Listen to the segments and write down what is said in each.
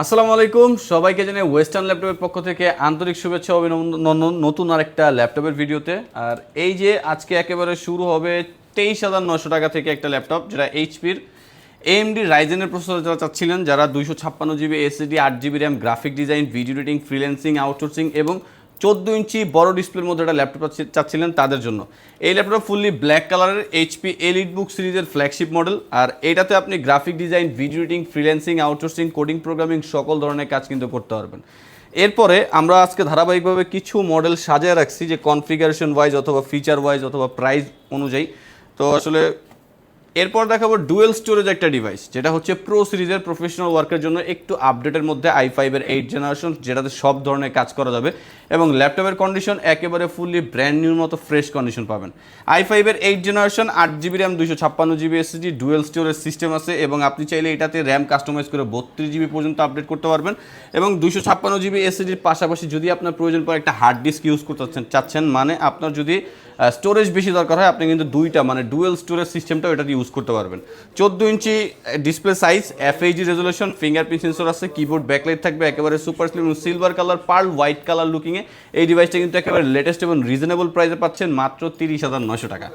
আসসালামু আলাইকুম সবাইকে জানাই ওয়েস্টার্ন ল্যাপটপের পক্ষ থেকে আন্তরিক শুভেচ্ছা ও অভিনন্দন নতুন আরেকটা ল্যাপটপের ভিডিওতে। আর এই যে আজকে একেবারে শুরু হবে 23,900 টাকা থেকে একটা ল্যাপটপ, যেটা এইচপির এএমডি রাইজেনের প্রসেসর যারা চাচ্ছিলেন, যারা 256 GB SSD 8 GB RAM, graphic design, video editing, freelancing, outsourcing এবং 14 ইঞ্চি বড় ডিসপ্লের মধ্যে একটা ল্যাপটপ চাচ্ছিলেন তাদের জন্য এই ল্যাপটপ ফুললি ব্ল্যাক কালারের এইচপি এলিটবুক সিরিজের ফ্ল্যাগশিপ মডেল। আর এটাতে আপনি graphic design, video editing, freelancing, outsourcing, coding, programming সকল ধরনের কাজ কিন্তু করতে পারবেন। এরপরে আমরা আজকে ধারাবাহিকভাবে কিছু মডেল সাজিয়ে রাখছি, যে কনফিগারেশন ওয়াইজ অথবা ফিচার ওয়াইজ অথবা প্রাইস অনুযায়ী। তো আসলে এরপর দেখাবো ডুয়েল স্টোরেজ একটা ডিভাইস, যেটা হচ্ছে প্রো সিরিজের প্রফেশনাল ওয়ার্কের জন্য একটু আপডেটের মধ্যে i5-এর 8 জেনারেশন, যেটাতে সব ধরনের কাজ করা যাবে এবং ল্যাপটপের কন্ডিশন একেবারে ফুললি ব্র্যান্ড নিউর মতো ফ্রেশ কন্ডিশন পাবেন। i5-এর 8 generation 8 GB RAM, 256 GB SSD, dual storage system আছে এবং আপনি চাইলে এটাতে র্যাম কাস্টমাইজ করে 32 জিবি পর্যন্ত আপডেট করতে পারবেন। এবং 256 জিবি এসএসডির পাশাপাশি যদি আপনার প্রয়োজন পড়ে একটা হার্ড ডিস্ক ইউজ করতে চাচ্ছেন, মানে আপনার যদি স্টোরেজ বেশি দরকার হয়, আপনি কিন্তু দুইটা মানে ডুয়েল স্টোরেজ সিস্টেমটাও এটা ইউজ করতে পারবেন। 14 inch display size, FHD resolution, fingerprint sensor আছে, কিবোর্ড ব্যাকলাইট থাকবে একেবারে super slim silver colour pearl white colour লুকিংয়ে। এই ডিভাইসটা কিন্তু একেবারে লেটেস্ট এবং রিজনেবল প্রাইসে পাচ্ছেন মাত্র 30,900 টাকা।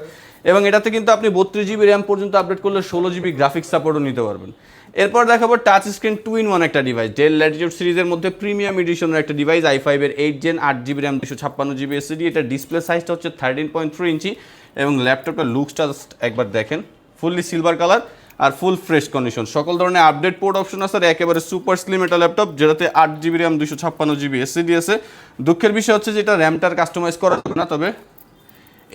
এবং এটাতে কিন্তু আপনি 32 জিবি র্যাম পর্যন্ত আপডেট করলে 16 জিবি গ্রাফিক্স সাপোর্টও নিতে পারবেন। এরপর দেখাবো টাচ স্ক্রিন 2-in-1 একটা ডিভাইস, ডেল ল্যাটিটিউড সিরিজের মধ্যে প্রিমিয়াম এডিশনের একটা ডিভাইস, i5-এর 8 gen 8 GB RAM, 256 GB SSD. এটা ডিসপ্লে সাইজটা হচ্ছে 13.3 ইঞ্চি এবং ল্যাপটপের লুকসটা একবার দেখেন, ফুললি সিলভার কালার আর ফুল ফ্রেশ কন্ডিশন, সকল ধরনের আপডেট পোর্ট অপশন আছে আর একেবারে সুপার স্লিম একটা ল্যাপটপ, যেটাতে 8 জিবি র্যাম, 256 জিবি এসএসডি আছে। দুঃখের বিষয় হচ্ছে যে এটা র্যামটার কাস্টমাইজ করা যাবে না, তবে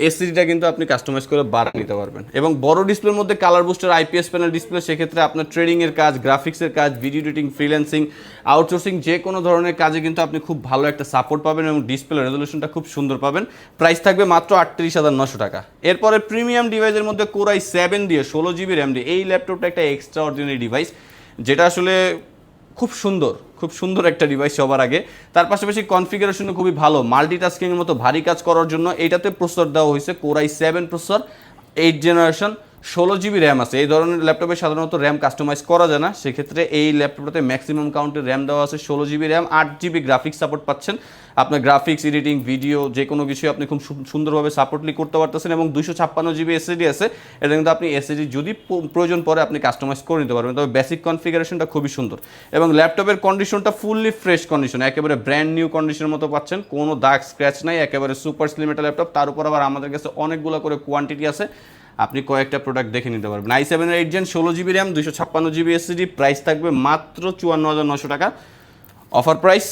এসিডিটা কিন্তু আপনি কাস্টমাইজ করে বাড়া নিতে পারবেন। এবং বড় ডিসপ্লের মধ্যে colour booster IPS panel display, সেক্ষেত্রে আপনার ট্রেডিংয়ের কাজ, গ্রাফিক্সের কাজ, ভিডিও এডিটিং, ফ্রিল্যান্সিং, আউটসোর্সিং যে কোনো ধরনের কাজে কিন্তু আপনি খুব ভালো একটা সাপোর্ট পাবেন এবং ডিসপ্লে রেজলিউশনটা খুব সুন্দর পাবেন। প্রাইস থাকবে মাত্র 38,900 টাকা। এরপরে প্রিমিয়াম ডিভাইসের মধ্যে কোর i7 দিয়ে 16 জিবি র্যাম দিয়ে এই ল্যাপটপটা একটা এক্সট্রা অর্ডিনারি ডিভাইস, যেটা আসলে খুব সুন্দর একটা ডিভাইস সবার আগে। তার পাশাপাশি কনফিগারেশনও খুবই ভালো, মাল্টিটাস্কিংয়ের মতো ভারী কাজ করার জন্য এইটাতে প্রসেসর দেওয়া হয়েছে core i7 processor, 8 generation, 16 GB RAM আছে। এই ধরনের ল্যাপটপে সাধারণত র্যাম কাস্টমাইজ করা যায় না, সেক্ষেত্রে এই ল্যাপটপটাতে ম্যাক্সিমাম কাউন্টের র্যাম দেওয়া আছে, 16 GB RAM, 8 GB graphics support পাচ্ছেন। আপনার গ্রাফিক্স, এডিটিং, ভিডিও যে কোনো কিছু আপনি খুব সুন্দরভাবে সাপোর্টলি করতে পারতেছেন। এবং 256 জিবি এসএসডি আছে, এটা কিন্তু আপনি এসএসডি যদি প্রয়োজন পড়ে আপনি কাস্টমাইজ করে নিতে পারবেন, তবে বেসিক কনফিগারেশনটা খুবই সুন্দর। এবং ল্যাপটপের কন্ডিশনটা ফুললি ফ্রেশ কন্ডিশন, একেবারে ব্র্যান্ড নিউ কন্ডিশনের মতো পাচ্ছেন, কোনো দাগ স্ক্র্যাচ নাই, একেবারে সুপার স্লিম একটা ল্যাপটপ। তার উপর আবার আমাদের কাছে অনেকগুলো করে কোয়ান্টিটি আছে, আপনি কয়েকটা প্রোডাক্ট দেখে নিতে পারবেন। i7-এর 8 gen, 16 GB RAM, 256 GB SSD, price থাকবে মাত্র 54,900 টাকা, অফার প্রাইস।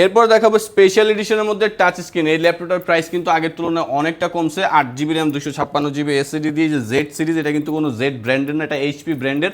এরপর দেখাবো স্পেশাল এডিশনের মধ্যে টাচ স্ক্রিন। এই ল্যাপটপটার প্রাইস কিন্তু আগের তুলনায় অনেকটা কমছে, 8 জিবি র্যাম, 256 জিবি এসএসডি দিয়ে যে জেড সিরিজ, এটা কিন্তু কোনো জেড ব্র্যান্ডের না, এটা এইচপি ব্র্যান্ডের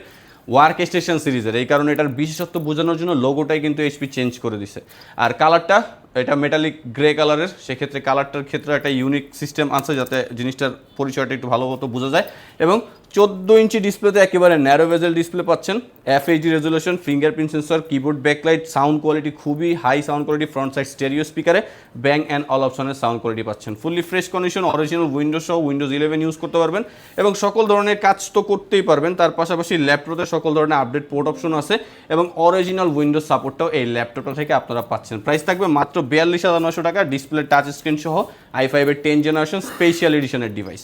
ওয়ার্ক স্টেশন সিরিজের। এই কারণে এটার বিশেষত্ব বোঝানোর জন্য লোগোটাই কিন্তু এইচপি চেঞ্জ করে দিছে। আর কালারটা এটা মেটালিক গ্রে কালারের, সেক্ষেত্রে কালারটার ক্ষেত্রে একটা ইউনিক সিস্টেম আছে যাতে জিনিসটার পরিচয়টা একটু ভালো মতো বোঝা যায়। এবং 14 ইঞ্চি ডিসপ্লেতে একেবারে ন্যারো বেজেল ডিসপ্লে পাচ্ছেন, FHD resolution, fingerprint sensor, keyboard backlight, sound quality খুবই high sound quality, front side stereo স্পিকারে ব্যাং অ্যান্ড অল অপশনের সাউন্ড কোয়ালিটি পাচ্ছেন। Fully fresh condition, original Windows সহ উইন্ডোজ 11 ইউজ করতে পারবেন এবং সকল ধরনের কাজ তো করতেই পারবেন। তার পাশাপাশি ল্যাপটপে সকল ধরনের আপডেট পোর্ট অপশন আছে এবং অরিজিনাল উইন্ডোজ সাপোর্টটাও এই ল্যাপটপটা থেকে আপনারা পাচ্ছেন। প্রাইস থাকবে মাত্র 42,900 টাকা, ডিসপ্লে টাচ স্ক্রিন সহ i5-এর 10 জেনারেশন স্পেশাল এডিশনের ডিভাইস।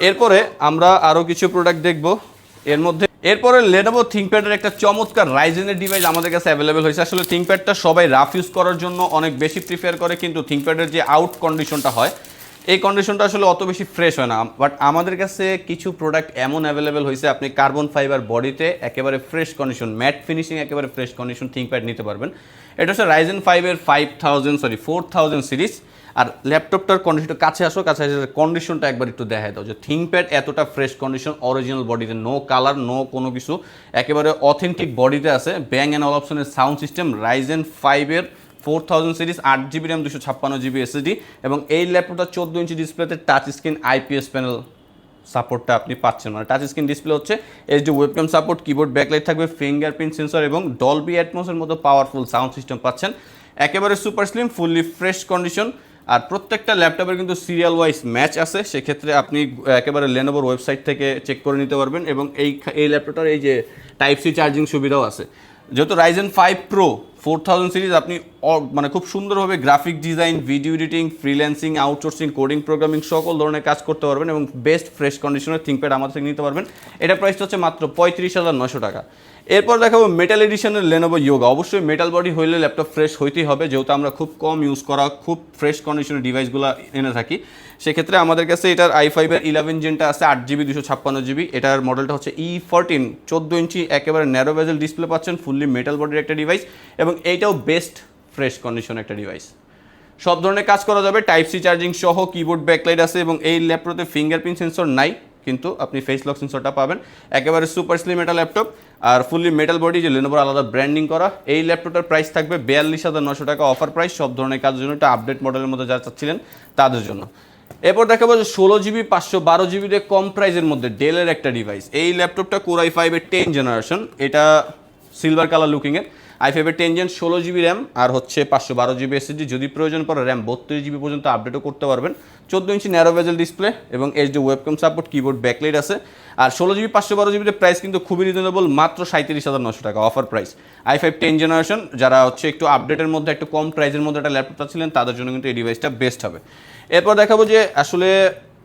এরপরে আমরা আরও কিছু প্রোডাক্ট দেখব। এরপরে লেনোভো থিংকপ্যাডের একটা চমৎকার রাইজেনের ডিভাইস আমাদের কাছে অ্যাভেলেবেল হয়েছে। আসলে থিংকপ্যাডটা সবাই রাফ ইউজ করার জন্য অনেক বেশি প্রিফার করে, কিন্তু থিংকপ্যাডের যে আউট কন্ডিশনটা হয় এই কন্ডিশনটা আসলে অত বেশি ফ্রেশ হয় না। বাট আমাদের কাছে কিছু প্রোডাক্ট এমন অ্যাভেলেবেল হয়েছে, আপনি কার্বন ফাইবার বডিতে একেবারে ফ্রেশ কন্ডিশন, ম্যাট ফিনিশিং একেবারে ফ্রেশ কন্ডিশন থিংকপ্যাড নিতে পারবেন। এটা হচ্ছে রাইজেন 5-এর 4000 সিরিজ। আর ল্যাপটপটার কন্ডিশনটা কাছে কন্ডিশনটা একবার একটু দেখায় দাও, যে থিংকপ্যাড এতটা ফ্রেশ কন্ডিশন, অরিজিনাল বডিতে, নো কালার, নো কোনো কিছু, একেবারে অথেন্টিক বডিতে আছে। ব্যাং অ্যান্ড অল অপশনের সাউন্ড সিস্টেম, রাইজেন 5-এর 4000 series, 8 GB RAM, 256 GB SSD. এবং এই ল্যাপটপটা 14 ইঞ্চি ডিসপ্লেতে টাচ স্ক্রিন আইপিএস প্যানেল সাপোর্টটা আপনি পাচ্ছেন, মানে টাচ স্ক্রিন ডিসপ্লে হচ্ছে, HD webcam support, keyboard backlight থাকবে, ফিঙ্গারপ্রিন্ট সেন্সর এবং ডলবি অ্যাটমসের মতো পাওয়ারফুল সাউন্ড সিস্টেম পাচ্ছেন। একেবারে super slim, fully fresh condition. আর প্রত্যেকটা ল্যাপটপের কিন্তু সিরিয়াল ওয়াইজ ম্যাচ আছে, সেক্ষেত্রে আপনি একেবারে লেনোভোর ওয়েবসাইট থেকে চেক করে নিতে পারবেন। এবং এই ল্যাপটপটার এই যে টাইপ সি চার্জিং সুবিধাও আছে। যেহেতু Ryzen 5 Pro 4000 সিরিজ, আপনি মানে খুব সুন্দরভাবে graphic design, video editing, freelancing, outsourcing, coding, programming সকল ধরনের কাজ করতে পারবেন এবং বেস্ট ফ্রেশ কন্ডিশনের থিঙ্কপ্যাড আমাদের থেকে নিতে পারবেন। এটা প্রাইসটা হচ্ছে মাত্র 35,900 টাকা। এরপর দেখাবো মেটাল এডিশনের Lenovo Yoga। অবশ্যই মেটাল বডি হইলে ল্যাপটপ ফ্রেশ হইতেই হবে, যেহেতু আমরা খুব কম ইউজ করা খুব ফ্রেশ কন্ডিশনের ডিভাইসগুলো এনে থাকি। সেক্ষেত্রে আমাদের কাছে এটার i5 এর 11 জেনটা আছে, 8GB 256GB। এটার মডেলটা হচ্ছে E14, 14 ইঞ্চি একেবারে ন্যারো বেজেল ডিসপ্লে পাচ্ছেন, ফুললি মেটাল বডির একটা ডিভাইস এবং এইটাও বেস্ট ফ্রেশ কন্ডিশন একটা ডিভাইস। সব ধরনের কাজ করা যাবে, টাইপ সি চার্জিং সহ, কিবোর্ড ব্যাকলাইট আছে এবং এই ল্যাপটপে ফিঙ্গারপ্রিন্ট সেন্সর নাই, কিন্তু আপনি ফেস লক সেন্সরটা পাবেন। একেবারে সুপার স্লিম একটা ল্যাপটপ আর ফুললি মেটাল বডি, যে Lenovo আলাদা ব্র্যান্ডিং করা। এই ল্যাপটপটার প্রাইস থাকবে 42,900 টাকা অফার প্রাইস, সব ধরনের কাজের জন্য। এটা আপডেট মডেলের মধ্যে যারা চাচ্ছিলেন তাদের জন্য। এরপর দেখাবো যে 16GB 512GB কম প্রাইসের মধ্যে ডেলের একটা ডিভাইস। এই ল্যাপটপটা Core i5 এর 10 জেনারেশন, এটা সিলভার কালার লুকিংয়ের। i5 এর 10 জেন, 16GB র্যাম আর হচ্ছে 512GB এসএসডি। যদি প্রয়োজন পড়ে র্যাম 32GB পর্যন্ত আপডেটও করতে পারবেন। 14 ইঞ্চি ন্যারো বেজেল ডিসপ্লে এবং HD webcam support, keyboard backlight আছে। আর 16GB 512GB প্রাইস কিন্তু খুবই রিজনেবল, মাত্র 37,900 টাকা অফার প্রাইস। i5 10 জেনারেশন, যারা হচ্ছে একটু আপডেটের মধ্যে একটু কম প্রাইসের মধ্যে একটা ল্যাপটপটা ছিলেন তাদের জন্য কিন্তু এই ডিভাইসটা বেস্ট হবে। এরপর দেখাবো যে আসলে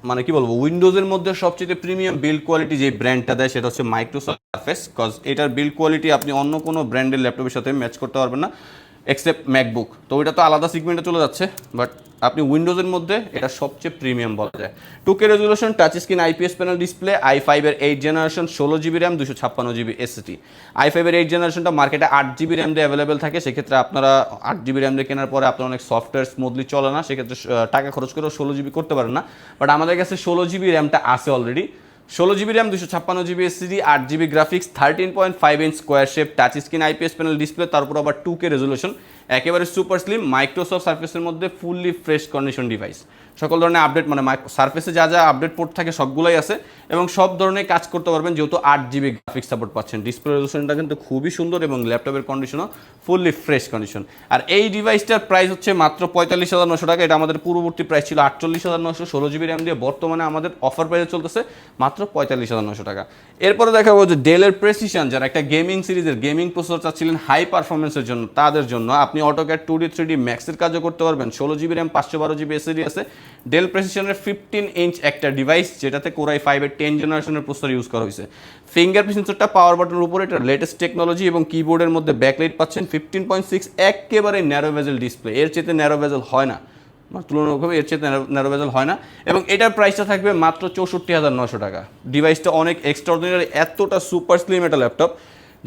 মানে কি বলবো, উইন্ডোজের মধ্যে সবচেয়ে প্রিমিয়াম বিল্ড কোয়ালিটি যে ব্র্যান্ডটা দেয় সেটা হচ্ছে মাইক্রোসফট সারফেস। কজ এটার বিল্ড কোয়ালিটি আপনি অন্য কোনো ব্র্যান্ডের ল্যাপটপের সাথে ম্যাচ করতে পারবেন না, এক্সেপ্ট ম্যাকবুক। তো ওইটা তো আলাদা সিগমেন্টে চলে যাচ্ছে, বাট আপনি উইন্ডোজের মধ্যে এটা সবচেয়ে প্রিমিয়াম বলা যায়। 2K resolution, touch screen, IPS panel display, i5 এর 8 generation, 16GB RAM, 256GB SSD. i5 এর 8 জেনারেশনটা মার্কেটে 8GB র্যাম দিয়ে অ্যাভেলেবেল থাকে, সেক্ষেত্রে আপনারা 8GB র্যাম দিয়ে কেনার পরে আপনার অনেক সফটওয়্যার স্মুথলি চলে না, সেক্ষেত্রে টাকা খরচ করেও 16GB করতে পারেন না। বাট আমাদের কাছে 16GB র্যামটা আছে already. 16GB RAM, 256GB SSD, 8GB graphics, 13.5 inch square shape, touch screen, IPS panel display, তারপর আবার 2K রেজুলেশন, একেবারে সুপার স্লিম মাইক্রোসফট সার্ফেসের মধ্যে ফুললি ফ্রেশ কন্ডিশন ডিভাইস। সকল ধরনের আপডেট মানে সার্ফেসে যা যা আপডেট পোর্ট থাকে সবগুলোই আছে এবং সব ধরনের কাজ করতে পারবেন, যেহেতু 8GB গ্রাফিক্স সাপোর্ট পাচ্ছেন। ডিসপ্লে রেজুলেশনটা কিন্তু খুবই সুন্দর এবং ল্যাপটপের কন্ডিশনও ফুললি ফ্রেশ কন্ডিশন। আর এই ডিভাইসটার প্রাইস হচ্ছে মাত্র 45,900 টাকা। এটা আমাদের পূর্ববর্তী প্রাইস ছিল 48,900 16GB র্যাম দিয়ে, বর্তমানে আমাদের অফার প্রাইসে চলতেছে মাত্র 45,900 টাকা। এরপরে দেখাবো যে ডেলের প্রেসিশন, যারা একটা গেমিং সিরিজের গেমিং প্রসেসর চাচ্ছিলেন হাই পারফরমেন্সের জন্য, তাদের জন্য আপনি অটোক্যাড 2D 3D ম্যাক্সের কাজও করতে পারবেন। 16GB র্যাম, 512GB এসএসডি আছে। ডেল প্রেসিশনের 15 ইঞ্চ একটা ডিভাইস, যেটাতে Core i5 এর 10 জেনারেশনের প্রসেসর ইউজ করা হয়েছে। ফিঙ্গারপ্রিন্ট সেন্সরটা পাওয়ার বাটনের উপরে, এটা লেটেস্ট টেকনোলজি এবং কিবোর্ডের মধ্যে ব্যাকলাইট পাচ্ছেন। 15.6 একেবারে ন্যারো বেজেল ডিসপ্লে, এর চেয়ে ন্যারো বেজেল হয় না, তুলনামূলকভাবে এর চেয়ে ন্যারো বেজেল হয় না। এবং এটার প্রাইসটা থাকবে মাত্র 64,900 টাকা। ডিভাইসটা অনেক এক্সট্রাঅর্ডিনারি, এতটা সুপার স্লিম একটা ল্যাপটপ,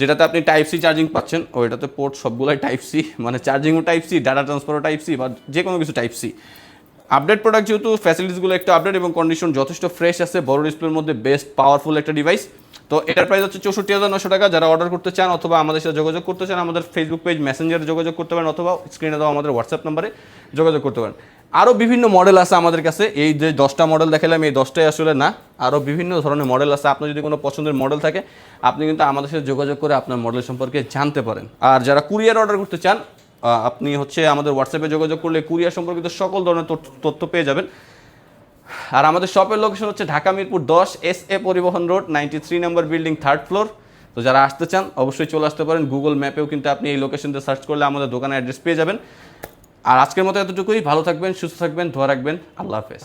যেটাতে আপনি টাইপ সি চার্জিং পাচ্ছেন। ওইটাতে পোর্ট সবগুলোই টাইপ সি, মানে চার্জিংও টাইপ সি, ডাটা ট্রান্সফারও টাইপ সি, বা যে কোনো কিছু টাইপ সি। আপডেট প্রোডাক্ট, যেহেতু ফ্যাসিলিটিসগুলো একটু আপডেট এবং কন্ডিশন যথেষ্ট ফ্রেশ আছে, বড় ডিসপ্লের মধ্যে বেস্ট পাওয়ারফুল একটা ডিভাইস। তো এটার প্রাইস হচ্ছে 64,900 টাকা। যারা অর্ডার করতে চান অথবা আমাদের সাথে যোগাযোগ করতে চান, আমাদের ফেসবুক পেজ মেসেঞ্জারে যোগাযোগ করতে পারেন অথবা স্ক্রিনে দেওয়া আমাদের হোয়াটসঅ্যাপ নাম্বারে যোগাযোগ করতে পারেন। আরও বিভিন্ন মডেল আছে আমাদের কাছে, এই যে 10টা মডেল দেখালাম এই 10টাই আসলে না, আরও বিভিন্ন ধরনের মডেল আছে। আপনার যদি কোনো পছন্দের মডেল থাকে আপনি কিন্তু আমাদের সাথে যোগাযোগ করে আপনার মডেল সম্পর্কে জানতে পারেন। আর যারা কুরিয়ার অর্ডার করতে চান, আপনি হচ্ছে আমাদের হোয়াটসঅ্যাপে যোগাযোগ করলে কুরিয়ার সম্পর্কিত সকল ধরনের তথ্য পেয়ে যাবেন। আর আমাদের শপের লোকেশন হচ্ছে ঢাকা মিরপুর 10 SA পরিবহন রোড, 93 নম্বর বিল্ডিং, 3rd ফ্লোর। তো যারা আসতে চান অবশ্যই চলে আসতে পারেন। গুগল ম্যাপেও কিন্তু আপনি এই লোকেশনতে সার্চ করলে আমাদের দোকানের অ্যাড্রেস পেয়ে যাবেন। আর আজকের মতো এতটুকুই। ভালো থাকবেন, সুস্থ থাকবেন, দোয়া রাখবেন। আল্লাহ হাফেজ।